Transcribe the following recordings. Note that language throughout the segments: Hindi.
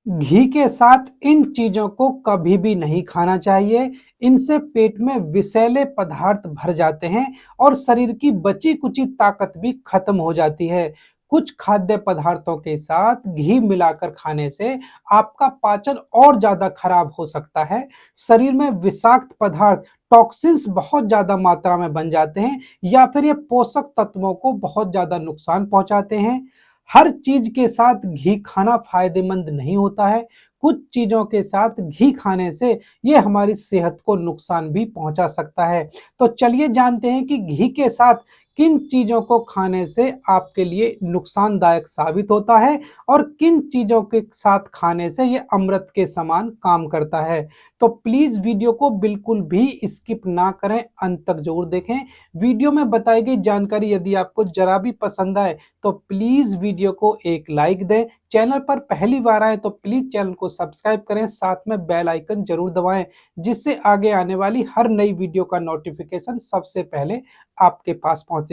घी के साथ इन चीजों को कभी भी नहीं खाना चाहिए। इनसे पेट में विषैले पदार्थ भर जाते हैं और शरीर की बची कुची ताकत भी खत्म हो जाती है। कुछ खाद्य पदार्थों के साथ घी मिलाकर खाने से आपका पाचन और ज्यादा खराब हो सकता है। शरीर में विषाक्त पदार्थ टॉक्सिन्स बहुत ज्यादा मात्रा में बन जाते हैं या फिर ये पोषक तत्वों को बहुत ज्यादा नुकसान पहुंचाते हैं। हर चीज के साथ घी खाना फायदेमंद नहीं होता है। कुछ चीजों के साथ घी खाने से ये हमारी सेहत को नुकसान भी पहुंचा सकता है। तो चलिए जानते हैं कि घी के साथ किन चीजों को खाने से आपके लिए नुकसानदायक साबित होता है और किन चीजों के साथ खाने से ये अमृत के समान काम करता है। तो प्लीज वीडियो को बिल्कुल भी स्किप ना करें, अंत तक जरूर देखें। वीडियो में बताई गई जानकारी यदि आपको जरा भी पसंद आए तो प्लीज वीडियो को एक लाइक दें। चैनल पर पहली बार आए तो प्लीज चैनल को सब्सक्राइब करें, साथ में बेल आइकन जरूर दबाएं, जिससे आगे आने वाली हर नई वीडियो का नोटिफिकेशन सबसे पहले आपके पास पहुंचे।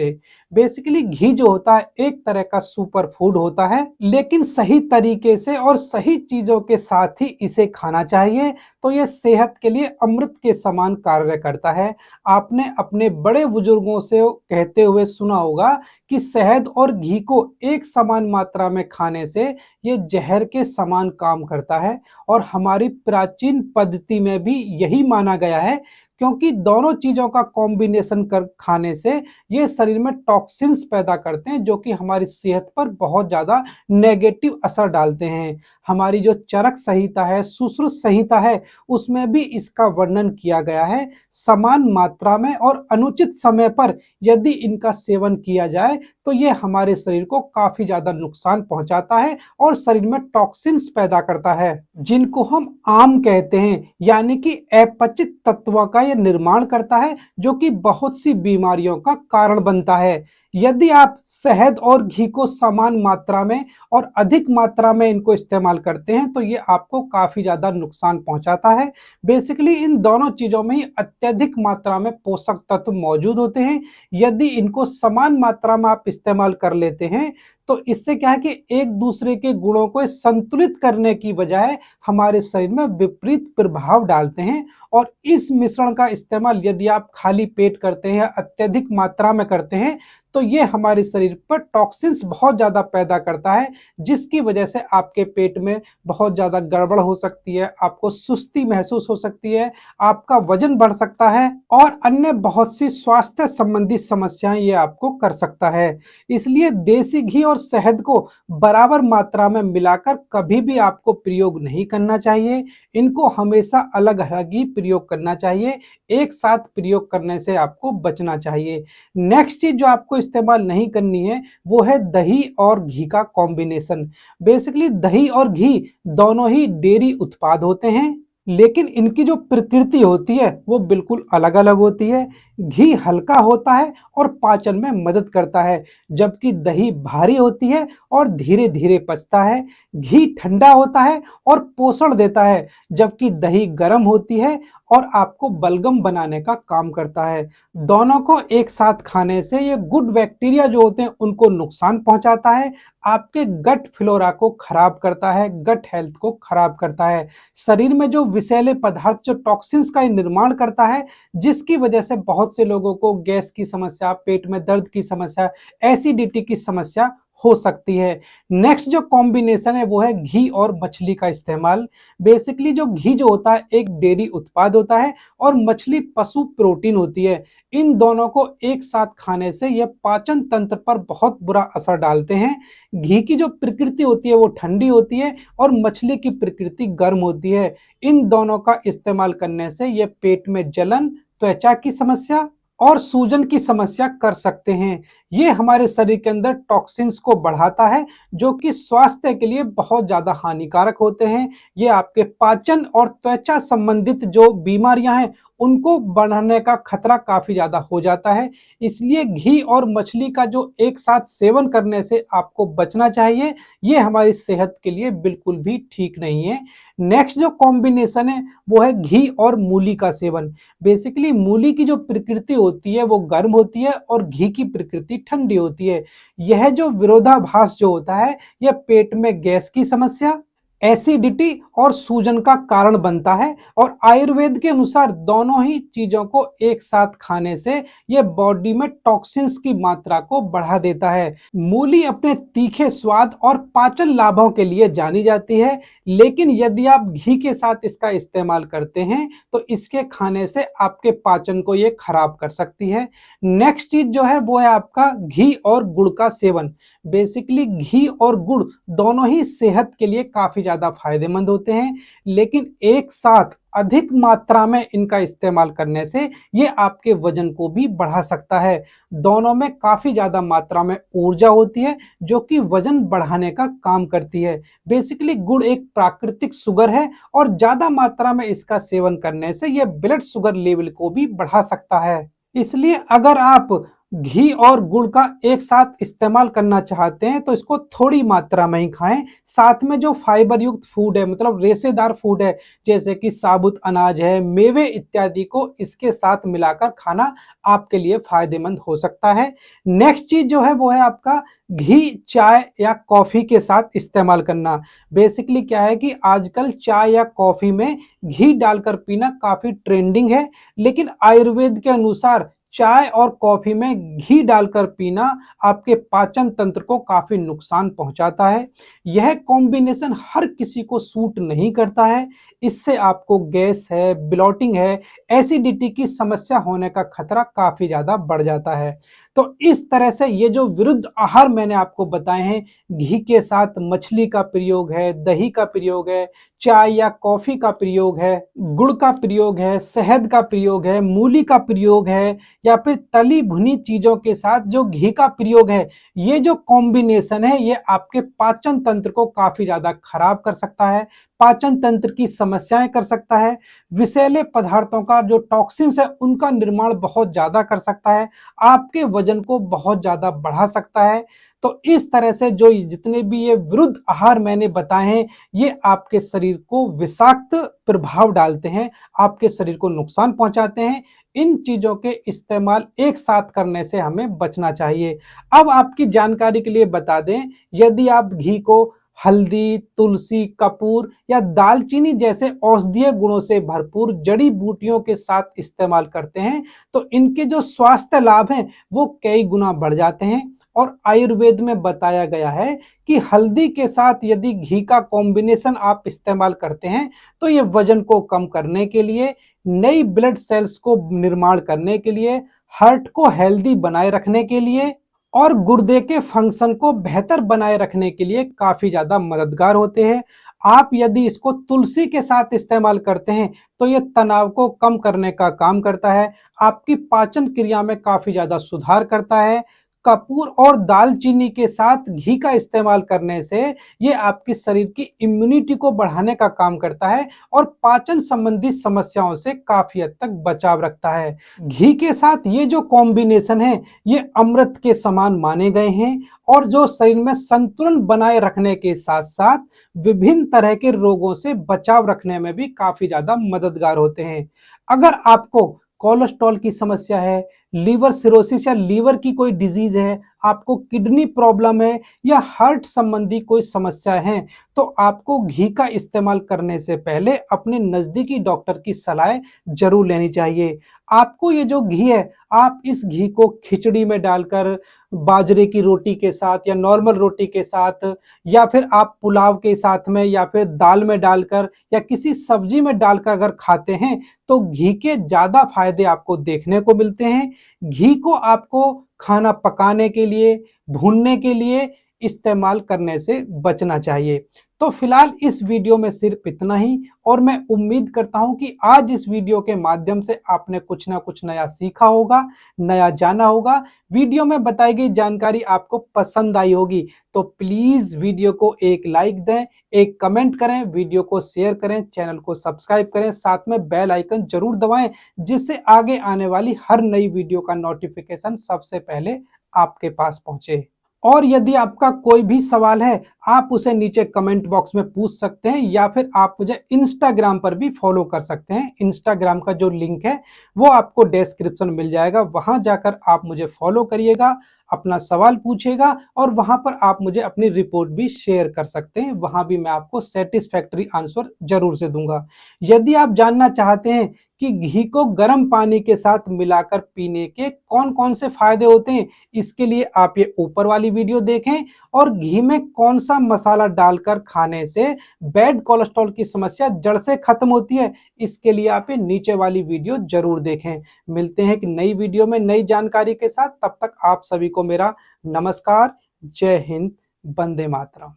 बेसिकली घी जो होता है एक तरह का सुपर फूड होता है, लेकिन सही तरीके से और सही चीजों के साथ ही इसे खाना चाहिए तो यह सेहत के लिए अमृत के समान कार्य करता है। आपने अपने बड़े बुजुर्गों से कहते हुए सुना होगा कि शहद और घी को एक समान मात्रा में खाने से ये जहर के समान काम करता है और हमारी प्राचीन पद्धति में भी यही माना गया है, क्योंकि दोनों चीजों का कॉम्बिनेशन कर खाने से ये शरीर में टॉक्सिन्स पैदा करते हैं जो कि हमारी सेहत पर बहुत ज्यादा नेगेटिव असर डालते हैं। हमारी जो चरक संहिता है, सुश्रुत संहिता है, उसमें भी इसका वर्णन किया गया है। समान मात्रा में और अनुचित समय पर यदि इनका सेवन किया जाए तो ये हमारे शरीर को काफी ज्यादा नुकसान पहुंचाता है और शरीर में टॉक्सिन्स पैदा करता है, जिनको हम आम कहते हैं, यानी कि अपचित तत्वों का यह निर्माण करता है जो कि बहुत सी बीमारियों का कारण बनता है। यदि आप शहद और घी को समान मात्रा में और अधिक मात्रा में इनको इस्तेमाल करते हैं तो ये आपको काफी ज्यादा नुकसान पहुंचाता है। बेसिकली इन दोनों चीजों में ही अत्यधिक मात्रा में पोषक तत्व मौजूद होते हैं। यदि इनको समान मात्रा में आप इस्तेमाल कर लेते हैं तो इससे क्या है कि एक दूसरे के गुणों को संतुलित करने की बजाय हमारे शरीर में विपरीत प्रभाव डालते हैं। और इस मिश्रण का इस्तेमाल यदि आप खाली पेट करते हैं, अत्यधिक मात्रा में करते हैं, तो ये हमारे शरीर पर टॉक्सिन्स बहुत ज्यादा पैदा करता है, जिसकी वजह से आपके पेट में बहुत ज्यादा गड़बड़ हो सकती है, आपको सुस्ती महसूस हो सकती है, आपका वजन बढ़ सकता है और अन्य बहुत सी स्वास्थ्य संबंधी समस्याएं ये आपको कर सकता है। इसलिए देसी घी और शहद को बराबर मात्रा में मिलाकर कभी भी आपको प्रयोग नहीं करना चाहिए। इनको हमेशा अलग अलग ही प्रयोग करना चाहिए, एक साथ प्रयोग करने से आपको बचना चाहिए। नेक्स्ट चीज जो आपको इस्तेमाल नहीं करनी है वो है दही और घी का कॉम्बिनेशन। बेसिकली दही और घी दोनों ही डेयरी उत्पाद होते हैं, लेकिन इनकी जो प्रकृति होती है वो बिल्कुल अलग अलग होती है। घी हल्का होता है और पाचन में मदद करता है, जबकि दही भारी होती है और धीरे धीरे पचता है। घी ठंडा होता है और पोषण देता है, जबकि दही गर्म होती है और आपको बलगम बनाने का काम करता है। दोनों को एक साथ खाने से ये गुड बैक्टीरिया जो होते हैं उनको नुकसान पहुंचाता है, आपके गट फ्लोरा को खराब करता है, गट हेल्थ को खराब करता है। शरीर में जो विषैले पदार्थ, जो टॉक्सिन्स का निर्माण करता है, जिसकी वजह से बहुत से लोगों को गैस की समस्या, पेट में दर्द की समस्या, एसिडिटी की समस्या हो सकती है। नेक्स्ट जो कॉम्बिनेशन है वो है घी और मछली का इस्तेमाल। बेसिकली जो घी जो होता है एक डेयरी उत्पाद होता है और मछली पशु प्रोटीन होती है। इन दोनों को एक साथ खाने से यह पाचन तंत्र पर बहुत बुरा असर डालते हैं। घी की जो प्रकृति होती है वो ठंडी होती है और मछली की प्रकृति गर्म होती है। इन दोनों का इस्तेमाल करने से यह पेट में जलन, त्वचा की समस्या और सूजन की समस्या कर सकते हैं। ये हमारे शरीर के अंदर टॉक्सिन्स को बढ़ाता है जो कि स्वास्थ्य के लिए बहुत ज्यादा हानिकारक होते हैं। ये आपके पाचन और त्वचा संबंधित जो बीमारियां हैं उनको बढ़ने का खतरा काफी ज्यादा हो जाता है। इसलिए घी और मछली का जो एक साथ सेवन करने से आपको बचना चाहिए, ये हमारी सेहत के लिए बिल्कुल भी ठीक नहीं है। नेक्स्ट जो कॉम्बिनेशन है वो है घी और मूली का सेवन। बेसिकली मूली की जो प्रकृति होती है वो गर्म होती है और घी की प्रकृति ठंडी होती है। यह जो विरोधाभास जो होता है, यह पेट में गैस की समस्या, एसिडिटी और सूजन का कारण बनता है। और आयुर्वेद के अनुसार दोनों ही चीजों को एक साथ खाने से ये बॉडी में टॉक्सिन्स की मात्रा को बढ़ा देता है। मूली अपने तीखे स्वाद और पाचन लाभों के लिए जानी जाती है, लेकिन यदि आप घी के साथ इसका इस्तेमाल करते हैं तो इसके खाने से आपके पाचन को ये खराब कर सकती है। नेक्स्ट चीज जो है वो है आपका घी और गुड़ का सेवन। बेसिकली घी और गुड़ दोनों ही सेहत के लिए काफी ज्यादा फायदेमंद होते हैं, लेकिन एक साथ अधिक मात्रा में इनका इस्तेमाल करने से ये आपके वजन को भी बढ़ा सकता है। दोनों में काफी ज्यादा मात्रा में ऊर्जा होती है जो कि वजन बढ़ाने का काम करती है। बेसिकली गुड़ एक प्राकृतिक शुगर है और ज्यादा मात्रा में इसका सेवन करने से यह ब्लड शुगर लेवल को भी बढ़ा सकता है। इसलिए अगर आप घी और गुड़ का एक साथ इस्तेमाल करना चाहते हैं तो इसको थोड़ी मात्रा में ही खाएं। साथ में जो फाइबर युक्त फूड है, मतलब रेशेदार फूड है, जैसे कि साबुत अनाज है, मेवे इत्यादि को इसके साथ मिलाकर खाना आपके लिए फायदेमंद हो सकता है। नेक्स्ट चीज जो है वो है आपका घी चाय या कॉफी के साथ इस्तेमाल करना। बेसिकली क्या है कि आजकल चाय या कॉफी में घी डालकर पीना काफी ट्रेंडिंग है, लेकिन आयुर्वेद के अनुसार चाय और कॉफी में घी डालकर पीना आपके पाचन तंत्र को काफी नुकसान पहुंचाता है। यह कॉम्बिनेशन हर किसी को सूट नहीं करता है। इससे आपको गैस है, ब्लोटिंग है, एसिडिटी की समस्या होने का खतरा काफी ज्यादा बढ़ जाता है। तो इस तरह से ये जो विरुद्ध आहार मैंने आपको बताए हैं, घी के साथ मछली का प्रयोग है, दही का प्रयोग है, चाय या कॉफी का प्रयोग है, गुड़ का प्रयोग है, शहद का प्रयोग है, मूली का प्रयोग है, या फिर तली भुनी चीजों के साथ जो घी का प्रयोग है, ये जो कॉम्बिनेशन है ये आपके पाचन तंत्र को काफी ज्यादा खराब कर सकता है, पाचन तंत्र की समस्याएं कर सकता है, विषैले पदार्थों का जो टॉक्सिन्स है उनका निर्माण बहुत ज्यादा कर सकता है, आपके वजन को बहुत ज्यादा बढ़ा सकता है। तो इस तरह से जो जितने भी ये विरुद्ध आहार मैंने बताए हैं ये आपके शरीर को विषाक्त प्रभाव डालते हैं, आपके शरीर को नुकसान पहुंचाते हैं। इन चीजों के इस्तेमाल एक साथ करने से हमें बचना चाहिए। अब आपकी जानकारी के लिए बता दें, यदि आप घी को हल्दी, तुलसी, कपूर या दालचीनी जैसे औषधीय गुणों से भरपूर जड़ी बूटियों के साथ इस्तेमाल करते हैं तो इनके जो स्वास्थ्य लाभ हैं वो कई गुना बढ़ जाते हैं। और आयुर्वेद में बताया गया है कि हल्दी के साथ यदि घी का कॉम्बिनेशन आप इस्तेमाल करते हैं तो ये वजन को कम करने के लिए, नई ब्लड सेल्स को निर्माण करने के लिए, हार्ट को हेल्दी बनाए रखने के लिए और गुर्दे के फंक्शन को बेहतर बनाए रखने के लिए काफी ज्यादा मददगार होते हैं। आप यदि इसको तुलसी के साथ इस्तेमाल करते हैं तो ये तनाव को कम करने का काम करता है, आपकी पाचन क्रिया में काफी ज्यादा सुधार करता है। कपूर और दालचीनी के साथ घी का इस्तेमाल करने से ये आपके शरीर की इम्यूनिटी को बढ़ाने का काम करता है और पाचन संबंधी समस्याओं से काफी हद तक बचाव रखता है। घी के साथ ये जो कॉम्बिनेशन है ये अमृत के समान माने गए हैं और जो शरीर में संतुलन बनाए रखने के साथ साथ विभिन्न तरह के रोगों से बचाव रखने में भी काफी ज्यादा मददगार होते हैं। अगर आपको कोलेस्ट्रॉल की समस्या है, लीवर सिरोसिस या लीवर की कोई डिजीज है, आपको किडनी प्रॉब्लम है या हार्ट संबंधी कोई समस्या है तो आपको घी का इस्तेमाल करने से पहले अपने नजदीकी डॉक्टर की सलाह जरूर लेनी चाहिए। आपको ये जो घी है, आप इस घी को खिचड़ी में डालकर, बाजरे की रोटी के साथ या नॉर्मल रोटी के साथ, या फिर आप पुलाव के साथ में या फिर दाल में डालकर या किसी सब्जी में डालकर अगर खाते हैं तो घी के ज्यादा फायदे आपको देखने को मिलते हैं। घी को आपको खाना पकाने के लिए, भूनने के लिए इस्तेमाल करने से बचना चाहिए। तो फिलहाल इस वीडियो में सिर्फ इतना ही और मैं उम्मीद करता हूं कि आज इस वीडियो के माध्यम से आपने कुछ ना कुछ नया सीखा होगा, नया जाना होगा। वीडियो में बताई गई जानकारी आपको पसंद आई होगी तो प्लीज वीडियो को एक लाइक दें, एक कमेंट करें, वीडियो को शेयर करें, चैनल को सब्सक्राइब करें, साथ में बेल आइकन जरूर दबाएं जिससे आगे आने वाली हर नई वीडियो का नोटिफिकेशन सबसे पहले आपके पास पहुंचे। और यदि आपका कोई भी सवाल है, आप उसे नीचे कमेंट बॉक्स में पूछ सकते हैं या फिर आप मुझे इंस्टाग्राम पर भी फॉलो कर सकते हैं। इंस्टाग्राम का जो लिंक है वो आपको डिस्क्रिप्शन मिल जाएगा, वहां जाकर आप मुझे फॉलो करिएगा, अपना सवाल पूछिएगा और वहां पर आप मुझे अपनी रिपोर्ट भी शेयर कर सकते हैं। वहां भी मैं आपको सेटिस्फैक्टरी आंसर जरूर से दूंगा। यदि आप जानना चाहते हैं कि घी को गर्म पानी के साथ मिलाकर पीने के कौन कौन से फायदे होते हैं, इसके लिए आप ये ऊपर वाली वीडियो देखें। और घी में कौन सा मसाला डालकर खाने से बैड कोलेस्ट्रॉल की समस्या जड़ से खत्म होती है, इसके लिए आप ये नीचे वाली वीडियो जरूर देखें। मिलते हैं एक नई वीडियो में नई जानकारी के साथ, तब तक आप सभी को मेरा नमस्कार। जय हिंद, वंदे मातरम।